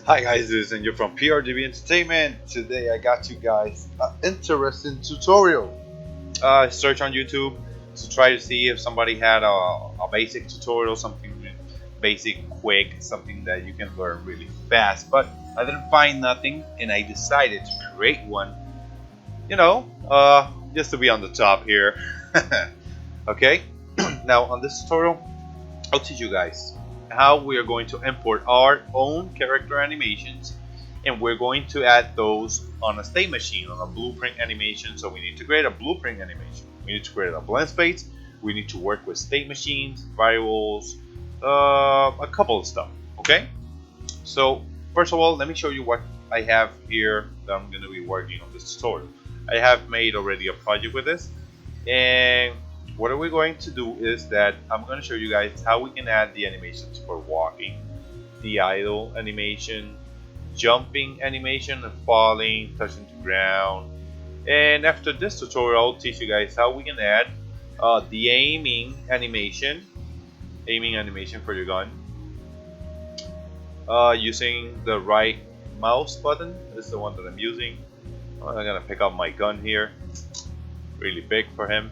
Hi guys, this is Andrew from PRGB Entertainment. Today I got you guys an interesting tutorial. Search on YouTube to try to see if somebody had a basic tutorial, something basic, quick, something that you can learn really fast. But I didn't find nothing, and I decided to create one. Just to be on the top here. Okay. Now on this tutorial, I'll teach you guys how we are going to import our own character animations, and we're going to add those on a state machine, on a blueprint animation. So we need to create a blueprint animation, we need to create a blend space, we need to work with state machines, variables, a couple of stuff. Okay, so first of all, let me show you what I have here that I'm going to be working on this tutorial. I have made already a project with this, and what we're going to do is that I'm going to show you guys how we can add the animations for walking, the idle animation, jumping animation, and falling, touching the ground. And after this tutorial, I'll teach you guys how we can add the aiming animation for your gun, using the right mouse button. This is the one that I'm using. I'm gonna pick up my gun here, really big for him.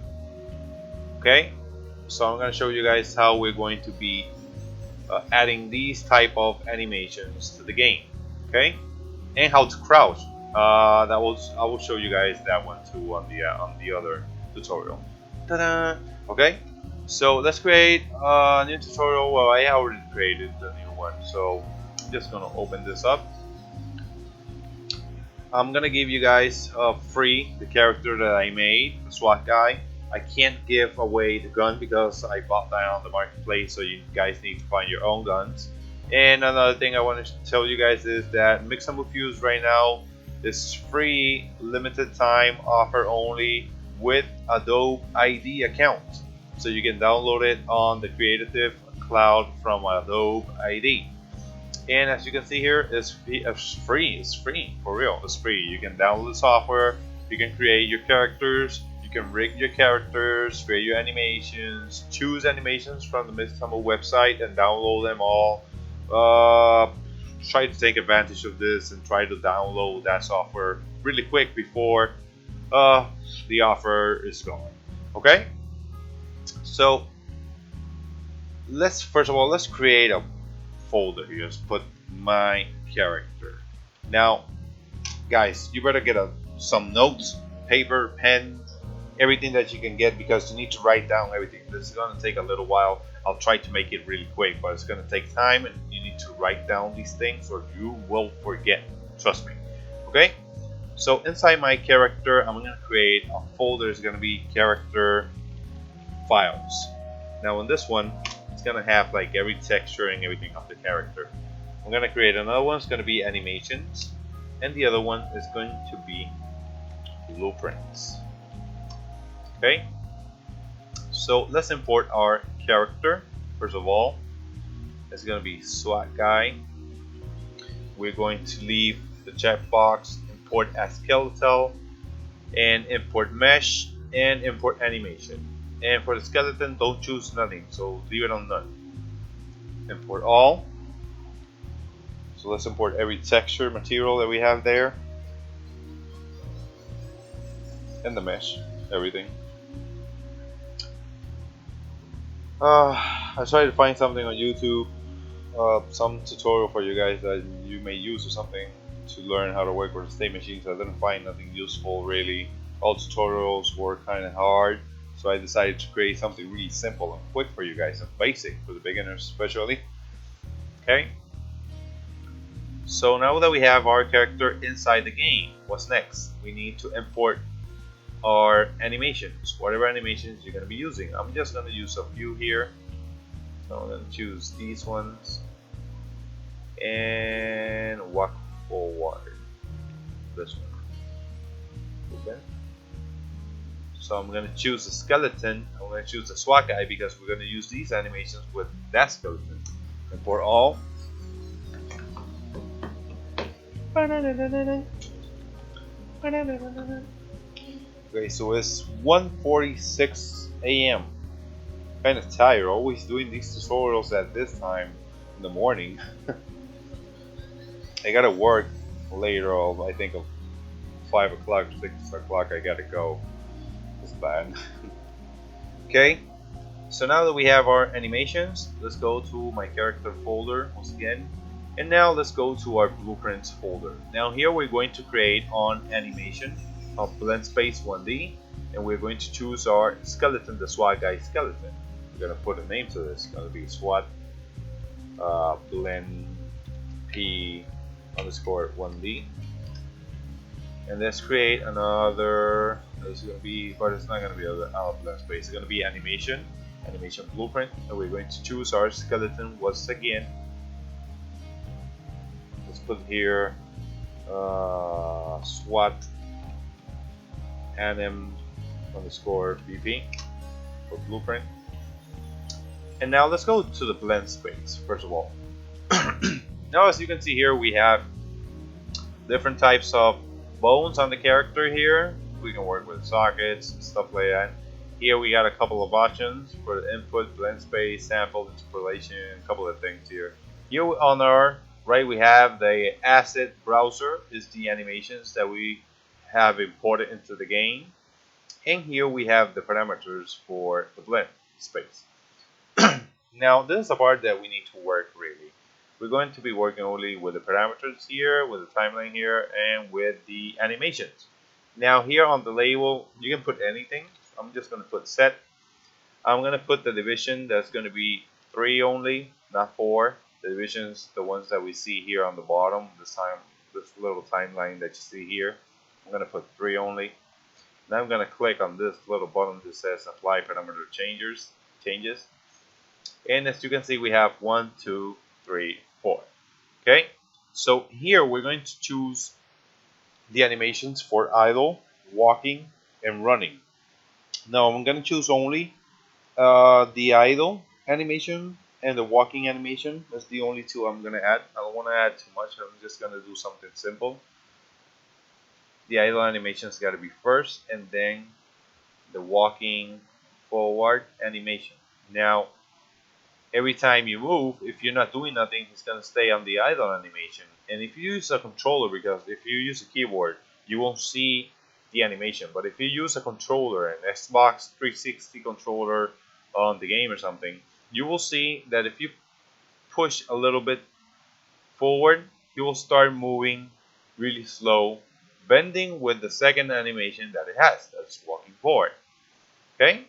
Okay, so I'm going to show you guys how we're going to be adding these type of animations to the game. Okay, and how to crouch. I will show you guys that one too on the other tutorial. Ta-da! Okay, so let's create a new tutorial. Well, I already created the new one, so I'm just gonna open this up. I'm gonna give you guys free the character that I made, the SWAT guy. I can't give away the gun because I bought that on the marketplace, so you guys need to find your own guns. And another thing I want to tell you guys is that Mix and Fuse right now is free, limited time offer only with Adobe ID account. So you can download it on the Creative Cloud from Adobe ID. And as you can see here, it's free. It's free for real. It's free. You can download the software. You can create your characters. You can rig your characters, create your animations, choose animations from the Mixamo website, and download them all. Try to take advantage of this and try to download that software really quick before the offer is gone. Okay. So first of all let's create a folder here. Let's put my character. Now, guys, you better get some notes, paper, pen, everything that you can get, because you need to write down everything. This is going to take a little while. I'll try to make it really quick, but it's going to take time, and you need to write down these things or you will forget. Trust me. Okay, so inside my character, I'm going to create a folder. It's going to be character files. Now in this one, it's going to have like every texture and everything of the character. I'm going to create another one. It's going to be animations, and the other one is going to be blueprints. Okay, so let's import our character. First of all, it's going to be SWAT guy. We're going to leave the checkbox, import as skeletal, and import mesh, and import animation. And for the skeleton, don't choose nothing, so leave it on none. Import all. So let's import every texture material that we have there, and the mesh, everything. I tried to find something on YouTube, some tutorial for you guys that you may use or something to learn how to work with state machines. I didn't find nothing useful really. All tutorials were kind of hard, so I decided to create something really simple and quick for you guys, and basic for the beginners especially. Okay, so now that we have our character inside the game, what's next? We need to import our animations, whatever animations you're going to be using. I'm just going to use a few here, so I'm going to choose these ones and walk forward, this one. Okay, so I'm going to choose the skeleton. I'm going to choose the SWAT guy because we're going to use these animations with that skeleton. Import all. Okay, so it's 1:46 a.m. Kind of tired, always doing these tutorials at this time in the morning. I gotta work later on. I think of 5 o'clock, 6 o'clock. I gotta go. It's bad. Okay. So now that we have our animations, let's go to my character folder once again. And now let's go to our blueprints folder. Now here we're going to create on animation of blend space 1D, and we're going to choose our skeleton, the SWAT guy skeleton. We're gonna put a name to this. It's gonna be SWAT blend p underscore 1D. And let's create another. It's gonna be, but it's not gonna be a blend space. It's gonna be animation blueprint, and we're going to choose our skeleton once again. Let's put here SWAT anim underscore BP for blueprint. And now let's go to the blend space first of all. Now as you can see here, we have different types of bones on the character here. We can work with sockets and stuff like that. Here we got a couple of options for the input, blend space, sample, interpolation, a couple of things here. Here on our right we have the asset browser, is the animations that we have imported into the game. And here we have the parameters for the blend space. Now this is the part that we need to work really. We're going to be working only with the parameters here, with the timeline here, and with the animations. Now here on the label, you can put anything. I'm just going to put set. I'm going to put the division that's going to be 3 only, not 4. The divisions, the ones that we see here on the bottom, this little timeline that you see here, I'm going to put 3 only. Now I'm going to click on this little button that says apply parameter changes. And as you can see, we have 1, 2, 3, 4. Okay, so here we're going to choose the animations for idle, walking, and running. Now I'm going to choose only the idle animation and the walking animation. That's the only two I'm going to add. I don't want to add too much. I'm just going to do something simple. The idle animation's got to be first, and then the walking forward animation. Now every time you move, if you're not doing nothing, it's going to stay on the idle animation. And if you use a controller, because if you use a keyboard, you won't see the animation. But if you use a controller, an Xbox 360 controller on the game or something, you will see that if you push a little bit forward, you will start moving really slow, bending with the second animation that it has, that's walking forward. Okay?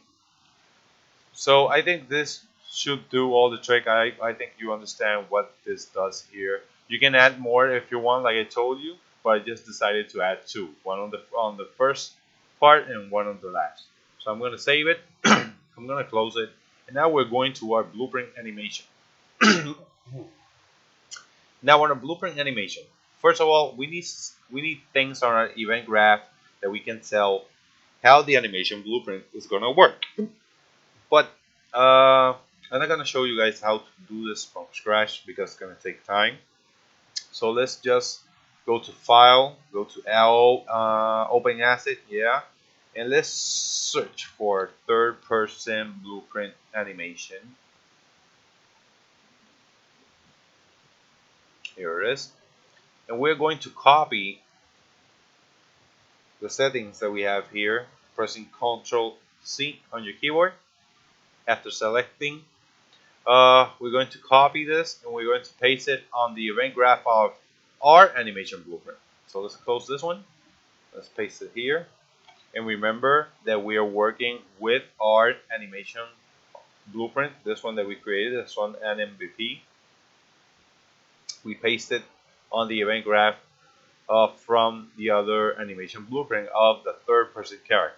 So I think this should do all the trick. I think you understand what this does here. You can add more if you want, like I told you, but I just decided to add 2. One on the first part and one on the last. So I'm going to save it. I'm going to close it. And now we're going to our blueprint animation. Now on our blueprint animation, first of all, we need things on our event graph that we can tell how the animation blueprint is going to work. But I'm not gonna show you guys how to do this from scratch because it's gonna take time. So let's just go to File, go to Open Asset, yeah, and let's search for third-person blueprint animation. Here it is, and we're going to copy the settings that we have here, pressing Ctrl C on your keyboard. After selecting, we're going to copy this and we're going to paste it on the event graph of our animation blueprint. So let's close this one. Let's paste it here. And remember that we are working with our animation blueprint, this one that we created, this one NMVP. We paste it on the event graph from the other animation blueprint of the third person character.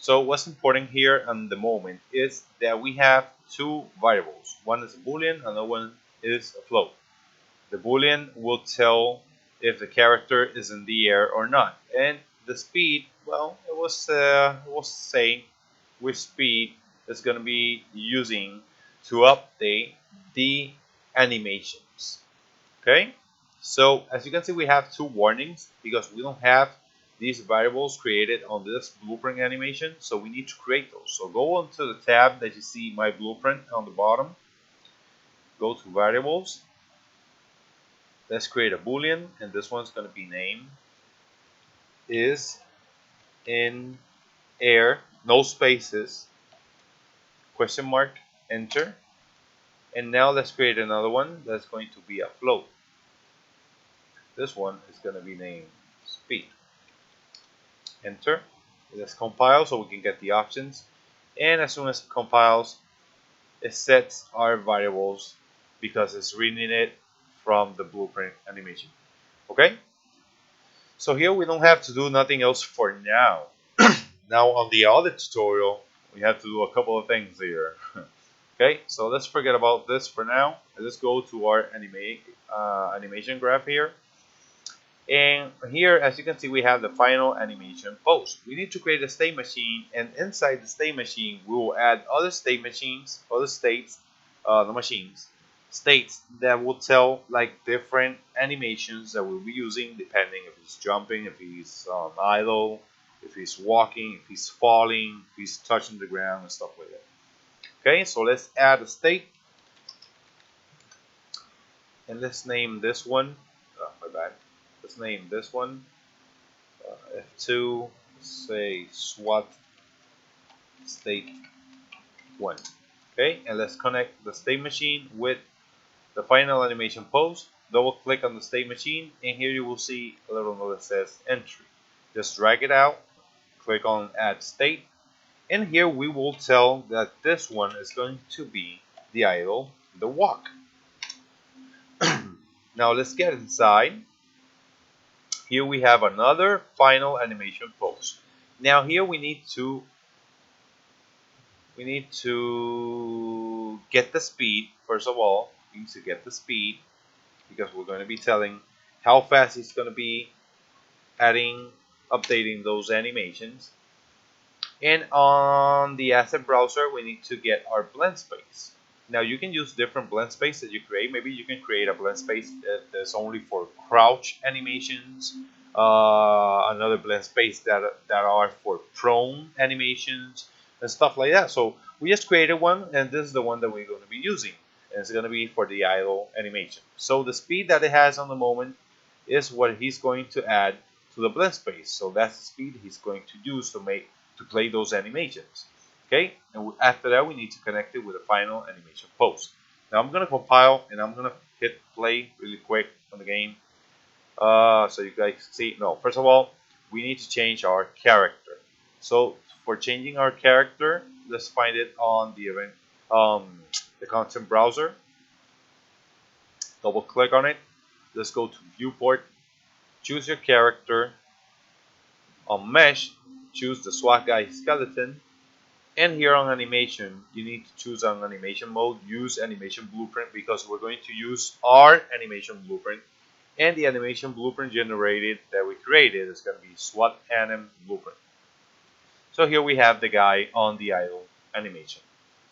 So what's important here in the moment is that we have 2 variables. One is a boolean, another one is a float. The boolean will tell if the character is in the air or not. And the speed, well, it was saying which speed it's going to be using to update the animations. Okay, so as you can see, we have 2 warnings because we don't have these variables created on this blueprint animation, so we need to create those. So go onto the tab that you see my blueprint on the bottom, go to variables, Let's create a boolean, and this one's going to be named is in air, no spaces, question mark, enter. And now let's create another one that's going to be a float. This one is going to be named speed. Enter. Let's compile so we can get the options. And as soon as it compiles, it sets our variables because it's reading it from the blueprint animation. Okay? So here we don't have to do nothing else for now. Now on the other tutorial, we have to do a couple of things here. Okay, so let's forget about this for now. Let's go to our animation graph here. And here, as you can see, we have the final animation post. We need to create a state machine, and inside the state machine, we will add other state machines, other states, the machines, states that will tell like different animations that we'll be using depending if he's jumping, if he's idle, if he's walking, if he's falling, if he's touching the ground, and stuff like that. Okay, so let's add a state, and let's name this one. Oh, my bad. Let's name this one F2. Say SWAT state 1. Okay, and let's connect the state machine with the final animation post. Double click on the state machine, and here you will see a little note that says entry. Just drag it out, click on add state, and here we will tell that this one is going to be the idle, the walk. Now let's get inside. Here we have another final animation post. Now here we need to get the speed. First of all, we need to get the speed because we're going to be telling how fast it's going to be updating those animations. And on the asset browser, we need to get our blend space. Now you can use different blend space that you create. Maybe you can create a blend space that's only for crouch animations. Another blend space that are for prone animations and stuff like that. So we just created one, and this is the one that we're going to be using. And it's going to be for the idle animation. So the speed that it has on the moment is what he's going to add to the blend space. So that's the speed he's going to use to play those animations. Okay, and after that we need to connect it with the final animation post. Now I'm going to compile, and I'm going to hit play really quick on the game so you guys see. No, first of all, we need to change our character. So for changing our character, let's find it on the content browser. Double click on it. Let's go to viewport, choose your character. On mesh, choose the SWAT guy skeleton. And here on animation, you need to choose on animation mode, use animation blueprint, because we're going to use our animation blueprint. And the animation blueprint generated that we created is going to be SWAT anim blueprint. So here we have the guy on the idle animation.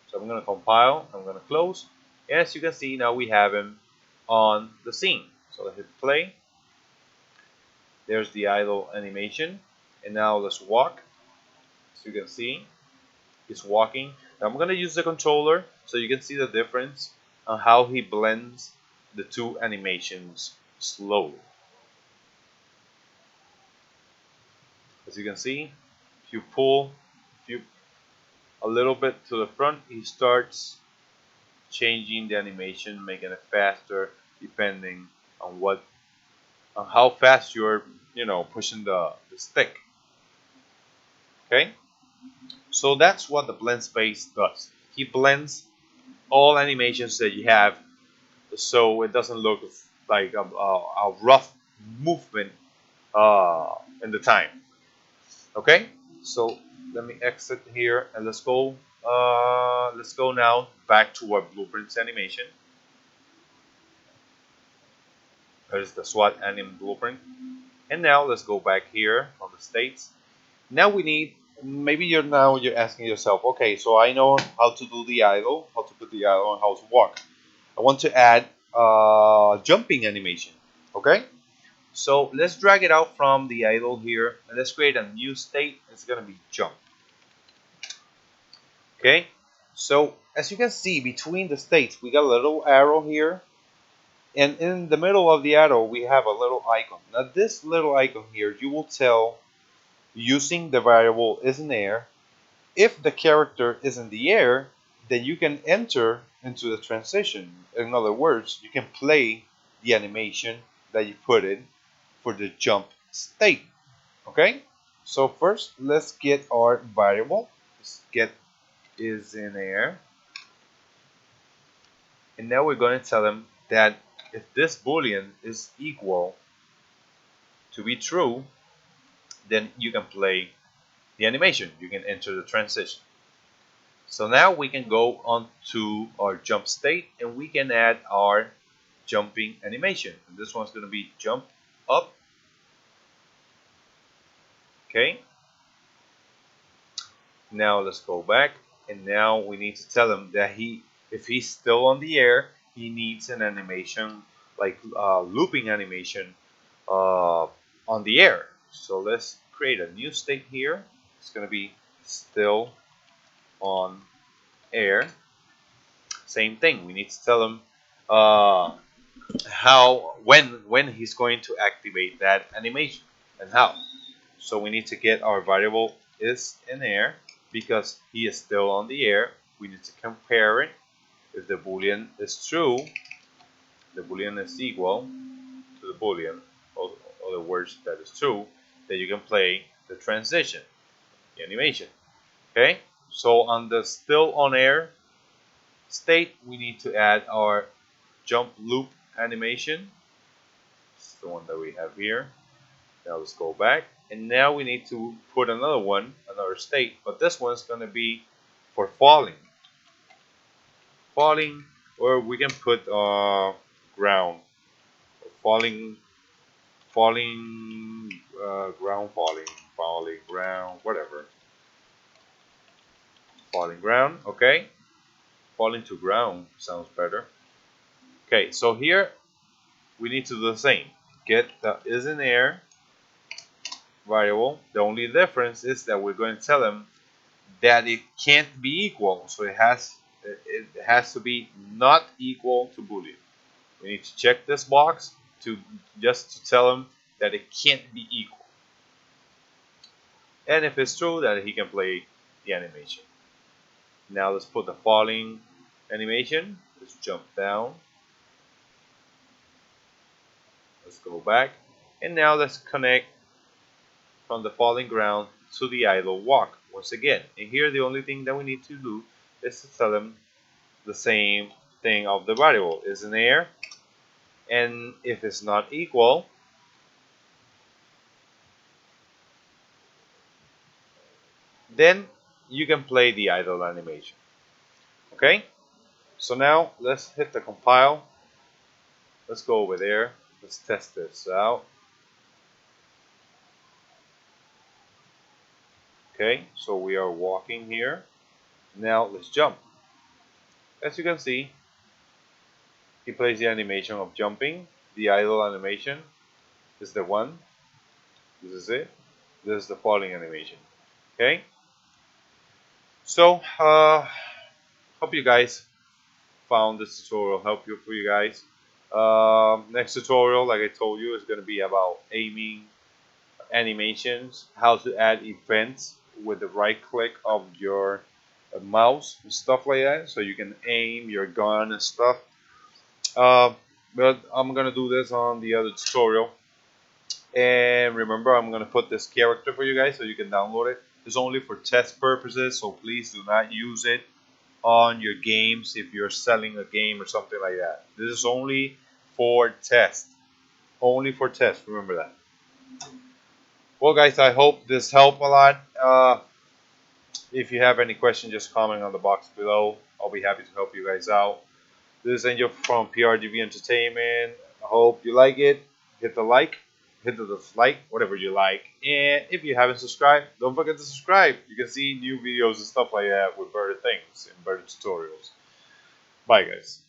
So I'm going to compile, I'm going to close. And as you can see, now we have him on the scene. So let's hit play. There's the idle animation. And now let's walk. As you can see, he's walking. Now I'm going to use the controller so you can see the difference on how he blends the two animations slowly. As you can see, if you pull a little bit to the front, he starts changing the animation, making it faster depending on how fast you're pushing the stick. Okay, so that's what the blend space does. He blends all animations that you have, so it doesn't look like a rough movement in the time. Okay, so let me exit here and let's go now back to our blueprints animation. There's the SWAT anim blueprint. And now let's go back here on the states. Now we need, maybe you're asking yourself, okay, so I know how to do the idle, how to put the idle, and how to walk. I want to add jumping animation. Okay, so let's drag it out from the idle here, and let's create a new state. It's gonna be jump. Okay, so as you can see between the states, we got a little arrow here, And in the middle of the arrow, we have a little icon. Now this little icon here, you will tell using the variable is in air. If the character is in the air, then you can enter into the transition. In other words, you can play the animation that you put in for the jump state. Okay? So first, let's get our variable. Let's get is in air. And now we're going to tell them that if this boolean is equal to be true, then you can play the animation. You can enter the transition. So now we can go on to our jump state and we can add our jumping animation. And this one's going to be jump up. Okay. Now let's go back, and now we need to tell him that if he's still on the air, he needs an animation like looping animation on the air. So let's create a new state here. It's going to be still on air. Same thing. We need to tell him when he's going to activate that animation and how. So we need to get our variable is in air because he is still on the air. We need to compare it. If the boolean is true, the boolean is equal to the boolean, or other words that is true, then you can play the transition, the animation. Okay, so on the still on air state, we need to add our jump loop animation. It's the one that we have here. Now let's go back, and now we need to put another one, another state, but this one's going to be for falling, or we can put ground, falling, ground, falling ground, whatever, falling ground. Okay, falling to ground sounds better. Okay, so here we need to do the same. Get the is in air variable. The only difference is that we're going to tell them that it can't be equal, so it has to be not equal to boolean. We need to check this box to tell him that it can't be equal, and if it's true, that he can play the animation. Now let's put the falling animation. Let's jump down. Let's go back, and now let's connect from the falling ground to the idle walk once again. And here the only thing that we need to do is to tell them the same thing of the variable is in air, and if it's not equal, then you can play the idle animation. Okay, so now let's hit the compile. Let's go over there. Let's test this out. Okay, so we are walking here. Now let's jump. As you can see, he plays the animation of jumping. The idle animation is the one. This is it. This is the falling animation. Okay, so hope you guys found this tutorial helpful for you guys. Next tutorial, like I told you, is going to be about aiming animations, how to add events with the right click of your mouse and stuff like that, so you can aim your gun and stuff. But I'm gonna do this on the other tutorial. And remember, I'm gonna put this character for you guys so you can download it. It's only for test purposes, so please do not use it on your games if you're selling a game or something like that. This is only for test. Only for test. Remember that. Well, guys, I hope this helped a lot. If you have any questions, just comment on the box below. I'll be happy to help you guys out. This is Angel from PRGV Entertainment. I hope you like it. Hit the like, hit the dislike, whatever you like. And if you haven't subscribed, don't forget to subscribe. You can see new videos and stuff like that with better things and better tutorials. Bye, guys.